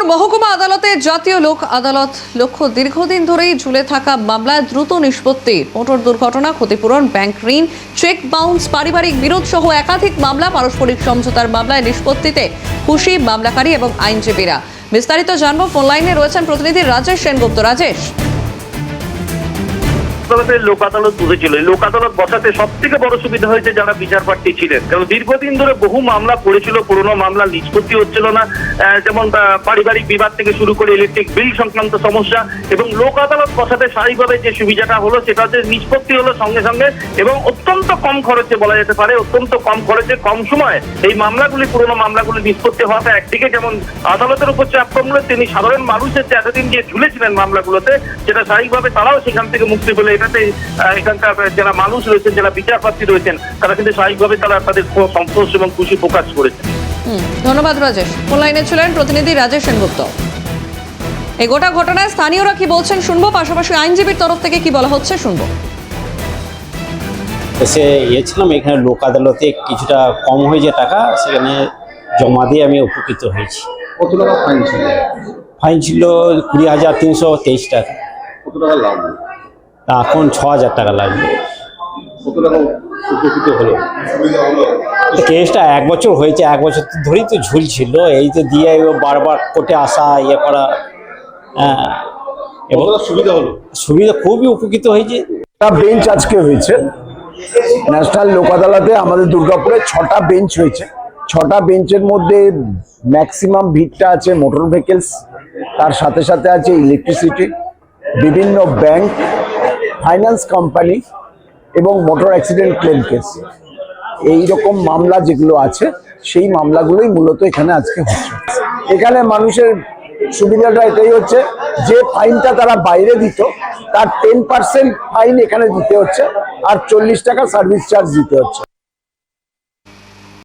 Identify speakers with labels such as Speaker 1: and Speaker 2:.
Speaker 1: মেদিনীপুর মহকুমা আদালতে জাতীয় লোক আদালত লক্ষ্য দীর্ঘদিন ধরেই ঝুলে থাকা মামলায় দ্রুত নিষ্পত্তি। মোটর দুর্ঘটনা, ক্ষতিপূরণ, ব্যাংক ঋণ, চেক বাউন্স, পারিবারিক বিরোধ সহ একাধিক মামলা পারস্পরিক সমঝোতার মামলায় নিষ্পত্তিতে খুশি মামলাকারী এবং আইনজীবীরা। বিস্তারিত জানবো, ফোন লাইনে রয়েছেন প্রতিনিধি রাজেশ সেনগুপ্ত। রাজেশ,
Speaker 2: লোক আদালত বসেছিল। লোক আদালত বসাতে সব থেকে বড় সুবিধা হয়েছে যারা বিচার প্রার্থী ছিলেন, কারণ দীর্ঘদিন ধরে বহু মামলা পড়েছিল, পুরোনো মামলা নিষ্পত্তি হচ্ছিল না। যেমন পারিবারিক বিবাদ থেকে শুরু করে ইলেকট্রিক বিল সংক্রান্ত সমস্যা, এবং লোক আদালত বসাতে স্বাভাবিকভাবে যে সুবিধাটা হলো সেটা হচ্ছে নিষ্পত্তি হলো সঙ্গে সঙ্গে এবং অত্যন্ত কম খরচে, বলা যেতে পারে অত্যন্ত কম খরচে কম সময়ে এই মামলাগুলি, পুরোনো মামলাগুলি নিষ্পত্তি হওয়াতে একদিকে যেমন আদালতের উপর চাপ কমলো, তিনি সাধারণ মানুষের যে এতদিন যে ঝুলেছিলেন মামলাগুলোতে, সেটা স্বাভাবিকভাবে তারাও সেখান থেকে মুক্তি পেলে। এটাতে এখানকার যারা মানুষ রয়েছেন, যারা বিচারপ্রার্থী রয়েছেন, তারা কিন্তু স্বাভাবিকভাবে তারা তাদের সন্তোষ এবং খুশি প্রকাশ করেছেন।
Speaker 1: ধন্যবাদ রাজেশ। ফোন লাইনে ছিলেন প্রতিনিধি রাজেশ সেনগুপ্ত। এই গোটা ঘটনায় স্থানীয়রা কি বলছেন শুনবো, পাশাপাশি আইনজীবীর তরফ থেকে কি বলা হচ্ছে শুনবো।
Speaker 3: এসে গিয়েছিলাম এখানে লোক আদালতে, কিছুটা কম হয়েছে টাকা, সেখানে জমা দিয়ে আমি উপকৃত হয়েছি।
Speaker 4: কত টাকা ফাইন ছিল?
Speaker 3: ফাইন ছিল 20,323 টাকা।
Speaker 4: কত টাকা লাভ?
Speaker 3: এখন 6,000 টাকা লাগবে।
Speaker 4: কত টাকা উপকৃত হলো?
Speaker 3: কেসটা 1 বছর হয়েছে, 1 বছর ধরেই তো ঝুলছিল, এই তো দিয়ে বারবার কোর্টে আসা, ইয়ে করা। এবং
Speaker 4: সুবিধা হলো?
Speaker 3: সুবিধা খুবই উপকৃত হয়েছে।
Speaker 5: বেঞ্চ আজকে হয়েছে ন্যাশনাল লোক আদালতে। আমাদের দুর্গাপুরে 6টা বেঞ্চ হয়েছে। 6টা বেঞ্চের মধ্যে ম্যাক্সিমাম ভিড়টা আছে মোটর ভেহিকেলস, তার সাথে সাথে আছে ইলেকট্রিসিটি, বিভিন্ন ব্যাংক, ফাইন্যান্স কোম্পানি এবং মোটর অ্যাক্সিডেন্ট ক্লেম কেস। এইরকম মামলা যেগুলো আছে সেই মামলাগুলোই মূলত এখানে আজকে হচ্ছে। এখানে মানুষের সুবিধাটা এটাই হচ্ছে যে ফাইনটা তারা বাইরে দিত তার 10% ফাইন এখানে দিতে হচ্ছে, আর 40 টাকা সার্ভিস চার্জ দিতে হচ্ছে।